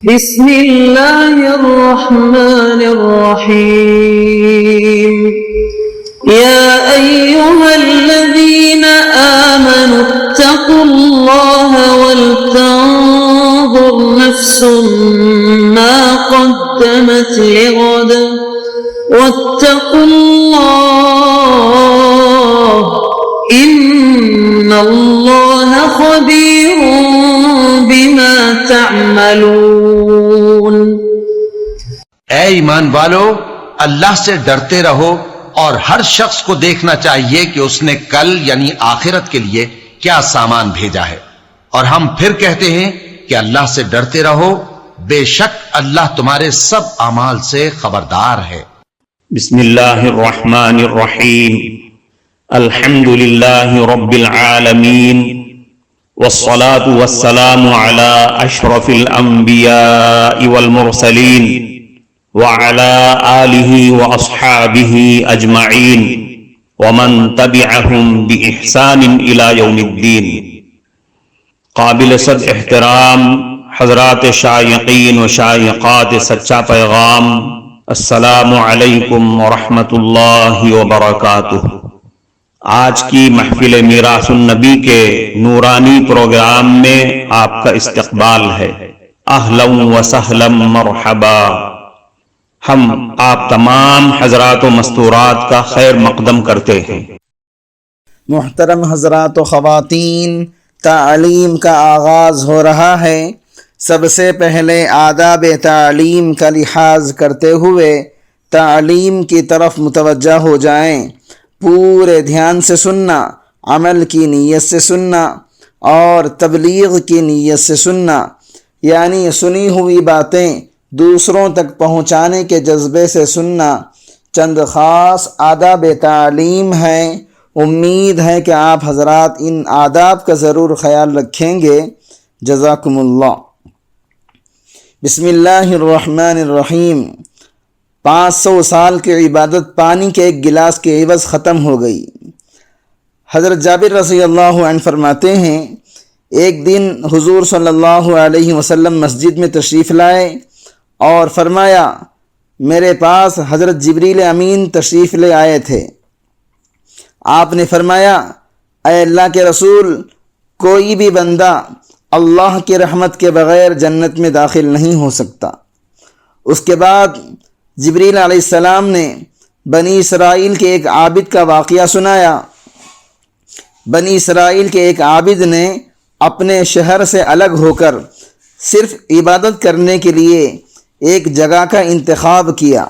بسم اللہ الرحمن الرحیم یا ایہا الذین آمنوا اتقوا اللہ ولتنظر نفس ما قدمت لغد واتقوا اللہ ان اللہ خبیر بما تعملون۔ اے ایمان والو، اللہ سے ڈرتے رہو اور ہر شخص کو دیکھنا چاہیے کہ اس نے کل یعنی آخرت کے لیے کیا سامان بھیجا ہے، اور ہم پھر کہتے ہیں کہ اللہ سے ڈرتے رہو، بے شک اللہ تمہارے سب اعمال سے خبردار ہے۔ بسم اللہ الرحمن الرحیم، الحمد للہ رب العالمین، والصلاة والسلام على اشرف الانبیاء والمرسلین وعلى آلہ واصحابہ اجمعین ومن تبعہم بإحسان الى یوم الدین۔ قابل صد احترام حضرات شائقین و شائقات سچا پیغام، السلام علیکم ورحمۃ اللہ وبرکاتہ۔ آج کی محفل میراث النبی کے نورانی پروگرام میں آپ کا استقبال ہے۔ اہلا و سہلا مرحبا۔ ہم آپ تمام حضرات و مستورات کا خیر مقدم کرتے ہیں۔ محترم حضرات و خواتین، تعلیم کا آغاز ہو رہا ہے۔ سب سے پہلے آداب تعلیم کا لحاظ کرتے ہوئے تعلیم کی طرف متوجہ ہو جائیں۔ پورے دھیان سے سننا، عمل کی نیت سے سننا اور تبلیغ کی نیت سے سننا، یعنی سنی ہوئی باتیں دوسروں تک پہنچانے کے جذبے سے سننا۔ چند خاص آداب تعلیم ہیں، امید ہے کہ آپ حضرات ان آداب کا ضرور خیال رکھیں گے۔ جزاکم اللہ۔ بسم اللہ الرحمن الرحیم۔ 500 سال کی عبادت پانی کے ایک گلاس کے عوض ختم ہو گئی۔ حضرت جابر رضی اللہ عنہ فرماتے ہیں، ایک دن حضور صلی اللہ علیہ وسلم مسجد میں تشریف لائے اور فرمایا، میرے پاس حضرت جبریل امین تشریف لے آئے تھے۔ آپ نے فرمایا، اے اللہ کے رسول، کوئی بھی بندہ اللہ کی رحمت کے بغیر جنت میں داخل نہیں ہو سکتا۔ اس کے بعد جبریل علیہ السلام نے بنی اسرائیل کے ایک عابد کا واقعہ سنایا۔ بنی اسرائیل کے ایک عابد نے اپنے شہر سے الگ ہو کر صرف عبادت کرنے کے لیے ایک جگہ کا انتخاب کیا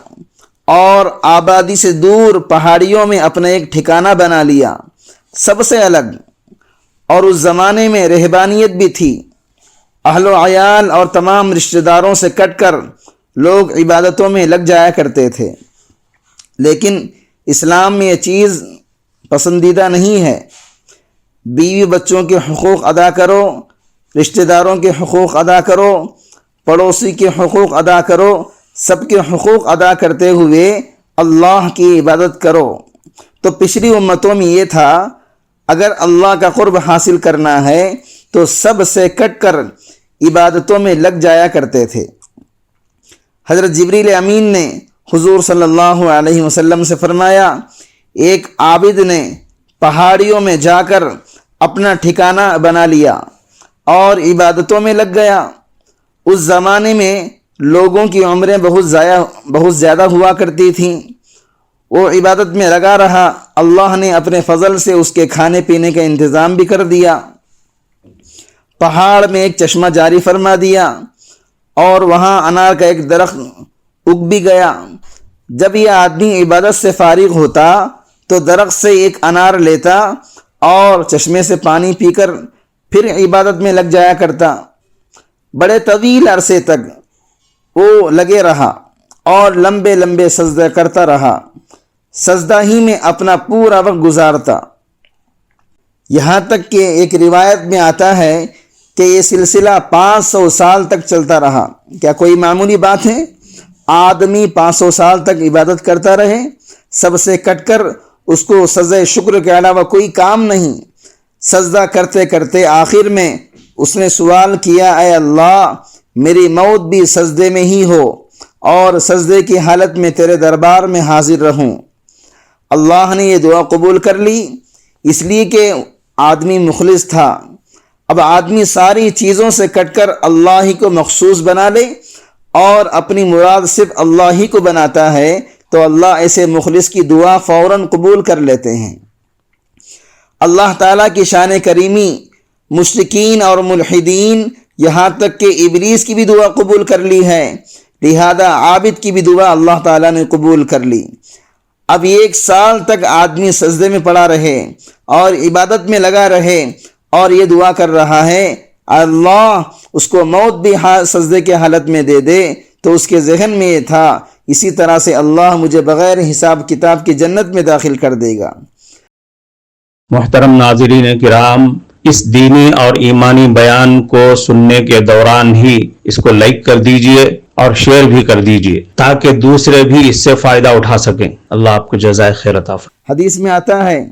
اور آبادی سے دور پہاڑیوں میں اپنا ایک ٹھکانہ بنا لیا، سب سے الگ۔ اور اس زمانے میں رہبانیت بھی تھی، اہل و عیال اور تمام رشتہ داروں سے کٹ کر لوگ عبادتوں میں لگ جایا کرتے تھے۔ لیکن اسلام میں یہ چیز پسندیدہ نہیں ہے۔ بیوی بچوں کے حقوق ادا کرو، رشتہ داروں کے حقوق ادا کرو، پڑوسی کے حقوق ادا کرو، سب کے حقوق ادا کرتے ہوئے اللہ کی عبادت کرو۔ تو پچھلی امتوں میں یہ تھا، اگر اللہ کا قرب حاصل کرنا ہے تو سب سے کٹ کر عبادتوں میں لگ جایا کرتے تھے۔ حضرت جبریل امین نے حضور صلی اللہ علیہ وسلم سے فرمایا، ایک عابد نے پہاڑیوں میں جا کر اپنا ٹھکانہ بنا لیا اور عبادتوں میں لگ گیا۔ اس زمانے میں لوگوں کی عمریں بہت زیادہ ہوا کرتی تھیں۔ وہ عبادت میں لگا رہا، اللہ نے اپنے فضل سے اس کے کھانے پینے کا انتظام بھی کر دیا۔ پہاڑ میں ایک چشمہ جاری فرما دیا اور وہاں انار کا ایک درخت اگ بھی گیا۔ جب یہ آدمی عبادت سے فارغ ہوتا تو درخت سے ایک انار لیتا اور چشمے سے پانی پی کر پھر عبادت میں لگ جایا کرتا۔ بڑے طویل عرصے تک وہ لگے رہا اور لمبے لمبے سجدے کرتا رہا، سجدہ ہی میں اپنا پورا وقت گزارتا۔ یہاں تک کہ ایک روایت میں آتا ہے کہ یہ سلسلہ 500 سال تک چلتا رہا۔ کیا کوئی معمولی بات ہے؟ آدمی 500 سال تک عبادت کرتا رہے، سب سے کٹ کر، اس کو سجدہ شکر کے علاوہ کوئی کام نہیں۔ سجدہ کرتے کرتے آخر میں اس نے سوال کیا، اے اللہ، میری موت بھی سجدے میں ہی ہو اور سجدے کی حالت میں تیرے دربار میں حاضر رہوں۔ اللہ نے یہ دعا قبول کر لی، اس لیے کہ آدمی مخلص تھا۔ اب آدمی ساری چیزوں سے کٹ کر اللہ ہی کو مخصوص بنا لے اور اپنی مراد صرف اللہ ہی کو بناتا ہے تو اللہ ایسے مخلص کی دعا فوراً قبول کر لیتے ہیں۔ اللہ تعالیٰ کی شان کریمی مشرکین اور ملحدین یہاں تک کہ ابلیس کی بھی دعا قبول کر لی ہے، لہذا عابد کی بھی دعا اللہ تعالیٰ نے قبول کر لی۔ اب 1 سال تک آدمی سجدے میں پڑا رہے اور عبادت میں لگا رہے اور یہ دعا کر رہا ہے اللہ اس کو موت بھی سجدے کے حالت میں دے دے، تو اس کے ذہن میں یہ تھا اسی طرح سے اللہ مجھے بغیر حساب کتاب کی جنت میں داخل کر دے گا۔ محترم ناظرین کرام، اس دینی اور ایمانی بیان کو سننے کے دوران ہی اس کو لائک کر دیجئے اور شیئر بھی کر دیجئے تاکہ دوسرے بھی اس سے فائدہ اٹھا سکیں۔ اللہ آپ کو جزائے خیر عطا فرمائے۔ حدیث میں آتا ہے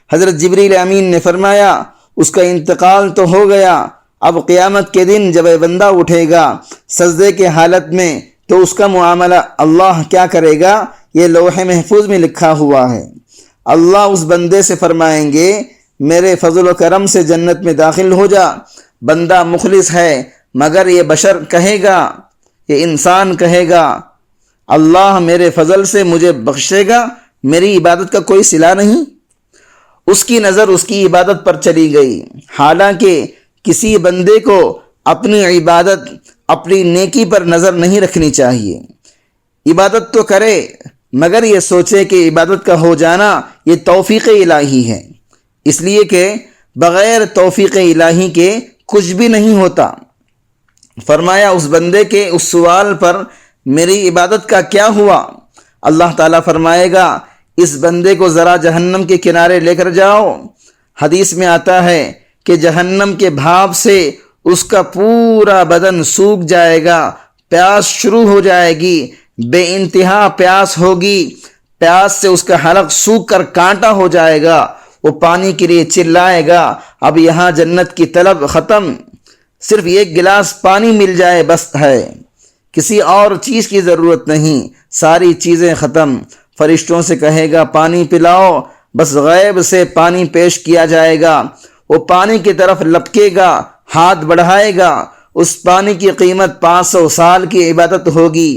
حضرت جبریل امین نے فرمایا اس کا انتقال تو ہو گیا، اب قیامت کے دن جب بندہ اٹھے گا سجدے کے حالت میں تو اس کا معاملہ اللہ کیا کرے گا یہ لوح محفوظ میں لکھا ہوا ہے۔ اللہ اس بندے سے فرمائیں گے میرے فضل و کرم سے جنت میں داخل ہو جا۔ بندہ مخلص ہے مگر یہ بشر کہے گا، یہ انسان کہے گا اللہ میرے فضل سے مجھے بخشے گا، میری عبادت کا کوئی صلہ نہیں۔ اس کی نظر اس کی عبادت پر چلی گئی، حالانکہ کسی بندے کو اپنی عبادت اپنی نیکی پر نظر نہیں رکھنی چاہیے۔ عبادت تو کرے مگر یہ سوچے کہ عبادت کا ہو جانا یہ توفیق الہی ہے، اس لیے کہ بغیر توفیق الہی کے کچھ بھی نہیں ہوتا۔ فرمایا اس بندے کے اس سوال پر میری عبادت کا کیا ہوا؟ اللہ تعالیٰ فرمائے گا اس بندے کو ذرا جہنم کے کنارے لے کر جاؤ۔ حدیث میں آتا ہے کہ جہنم کے بھاپ سے اس کا پورا بدن سوکھ جائے گا، پیاس شروع ہو جائے گی، بے انتہا پیاس ہوگی، پیاس سے اس کا حلق سوکھ کر کانٹا ہو جائے گا، وہ پانی کے لیے چلائے گا اب یہاں جنت کی طلب ختم، صرف 1 گلاس پانی مل جائے بس ہے، کسی اور چیز کی ضرورت نہیں، ساری چیزیں ختم۔ فرشتوں سے کہے گا پانی پلاؤ، بس غیب سے پانی پیش کیا جائے گا، وہ پانی کی طرف لپکے گا، ہاتھ بڑھائے گا، اس پانی کی قیمت 500 سال کی عبادت ہوگی۔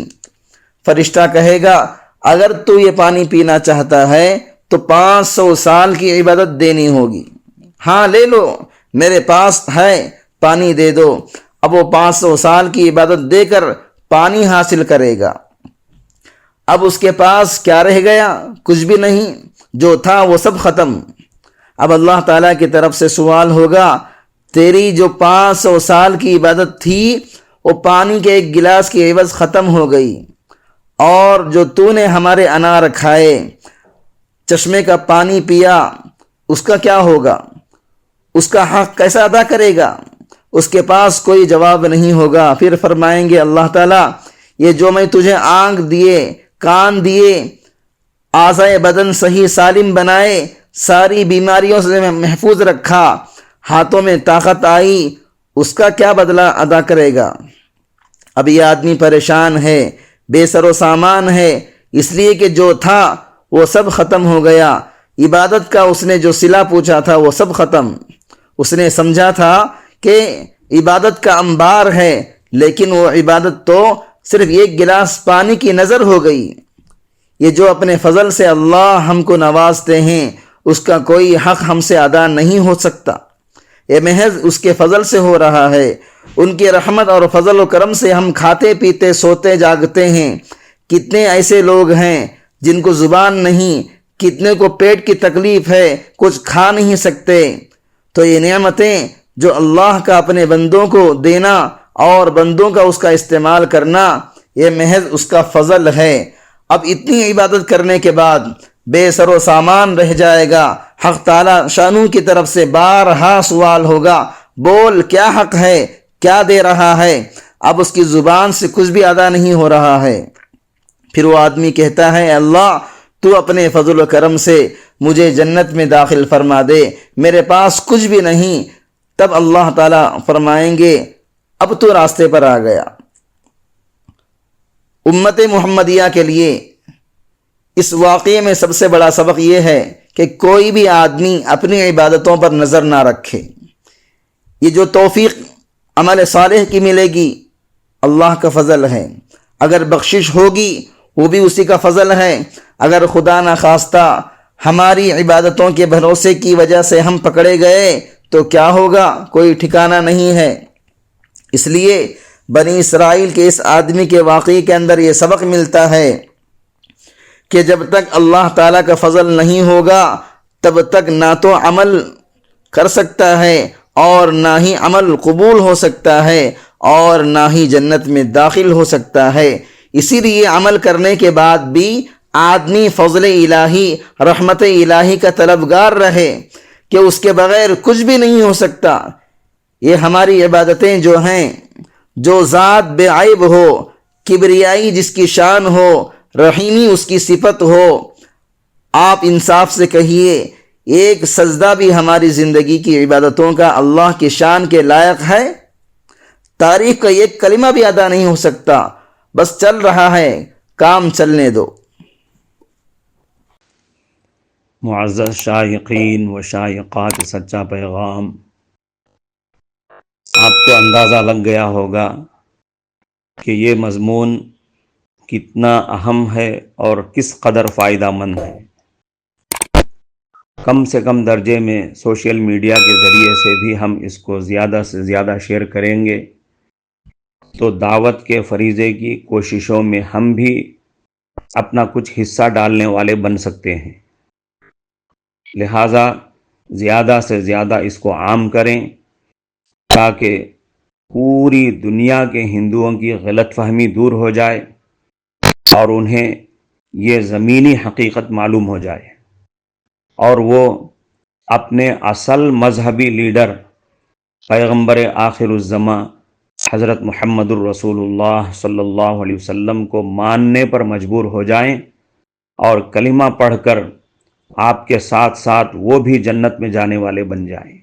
فرشتہ کہے گا اگر تو یہ پانی پینا چاہتا ہے تو 500 سال کی عبادت دینی ہوگی۔ ہاں لے لو، میرے پاس ہے، پانی دے دو۔ اب وہ 500 سال کی عبادت دے کر پانی حاصل کرے گا۔ اب اس کے پاس کیا رہ گیا؟ کچھ بھی نہیں، جو تھا وہ سب ختم۔ اب اللہ تعالیٰ کی طرف سے سوال ہوگا تیری جو 500 سال کی عبادت تھی وہ پانی کے 1 گلاس کی عوض ختم ہو گئی، اور جو تو نے ہمارے انار کھائے، چشمے کا پانی پیا، اس کا کیا ہوگا؟ اس کا حق کیسا ادا کرے گا؟ اس کے پاس کوئی جواب نہیں ہوگا۔ پھر فرمائیں گے اللہ تعالیٰ یہ جو میں تجھے آنکھ دیے، کان دیے، اعضائے بدن صحیح سالم بنائے، ساری بیماریوں سے محفوظ رکھا، ہاتھوں میں طاقت آئی، اس کا کیا بدلہ ادا کرے گا؟ اب یہ آدمی پریشان ہے، بے سر و سامان ہے، اس لیے کہ جو تھا وہ سب ختم ہو گیا۔ عبادت کا اس نے جو صلہ پوچھا تھا وہ سب ختم۔ اس نے سمجھا تھا کہ عبادت کا انبار ہے، لیکن وہ عبادت تو صرف 1 گلاس پانی کی نظر ہو گئی۔ یہ جو اپنے فضل سے اللہ ہم کو نوازتے ہیں اس کا کوئی حق ہم سے ادا نہیں ہو سکتا، یہ محض اس کے فضل سے ہو رہا ہے۔ ان کی رحمت اور فضل و کرم سے ہم کھاتے پیتے سوتے جاگتے ہیں۔ کتنے ایسے لوگ ہیں جن کو زبان نہیں، کتنے کو پیٹ کی تکلیف ہے، کچھ کھا نہیں سکتے۔ تو یہ نعمتیں جو اللہ کا اپنے بندوں کو دینا اور بندوں کا اس کا استعمال کرنا، یہ محض اس کا فضل ہے۔ اب اتنی عبادت کرنے کے بعد بے سر و سامان رہ جائے گا، حق تعالی شانو کی طرف سے بارہا سوال ہوگا، بول کیا حق ہے، کیا دے رہا ہے؟ اب اس کی زبان سے کچھ بھی ادا نہیں ہو رہا ہے۔ پھر وہ آدمی کہتا ہے اللہ تو اپنے فضل و کرم سے مجھے جنت میں داخل فرما دے، میرے پاس کچھ بھی نہیں۔ تب اللہ تعالیٰ فرمائیں گے اب تو راستے پر آ گیا۔ امت محمدیہ کے لیے اس واقعے میں سب سے بڑا سبق یہ ہے کہ کوئی بھی آدمی اپنی عبادتوں پر نظر نہ رکھے۔ یہ جو توفیق عمل صالح کی ملے گی اللہ کا فضل ہے، اگر بخشش ہوگی وہ بھی اسی کا فضل ہے، اگر خدا نخواستہ ہماری عبادتوں کے بھروسے کی وجہ سے ہم پکڑے گئے تو کیا ہوگا، کوئی ٹھکانہ نہیں ہے۔ اس لیے بنی اسرائیل کے اس آدمی کے واقعے کے اندر یہ سبق ملتا ہے کہ جب تک اللہ تعالیٰ کا فضل نہیں ہوگا تب تک نہ تو عمل کر سکتا ہے اور نہ ہی عمل قبول ہو سکتا ہے اور نہ ہی جنت میں داخل ہو سکتا ہے۔ اسی لیے عمل کرنے کے بعد بھی آدمی فضل الہی، رحمت الہی کا طلبگار رہے کہ اس کے بغیر کچھ بھی نہیں ہو سکتا۔ یہ ہماری عبادتیں جو ہیں، جو ذات بے عیب ہو، کبریائی جس کی شان ہو، رحیمی اس کی صفت ہو، آپ انصاف سے کہیے ایک سجدہ بھی ہماری زندگی کی عبادتوں کا اللہ کی شان کے لائق ہے؟ تاریخ کا ایک کلمہ بھی ادا نہیں ہو سکتا، بس چل رہا ہے، کام چلنے دو۔ معزز شائقین و شائقات سچا پیغام، آپ کو اندازہ لگ گیا ہوگا کہ یہ مضمون کتنا اہم ہے اور کس قدر فائدہ مند ہے۔ کم سے کم درجے میں سوشل میڈیا کے ذریعے سے بھی ہم اس کو زیادہ سے زیادہ شیئر کریں گے تو دعوت کے فریضے کی کوششوں میں ہم بھی اپنا کچھ حصہ ڈالنے والے بن سکتے ہیں۔ لہٰذا زیادہ سے زیادہ اس کو عام کریں تاکہ پوری دنیا کے ہندوؤں کی غلط فہمی دور ہو جائے اور انہیں یہ زمینی حقیقت معلوم ہو جائے اور وہ اپنے اصل مذہبی لیڈر پیغمبر آخر الزماں حضرت محمد الرسول اللہ صلی اللہ علیہ وسلم کو ماننے پر مجبور ہو جائیں اور کلمہ پڑھ کر آپ کے ساتھ ساتھ وہ بھی جنت میں جانے والے بن جائیں۔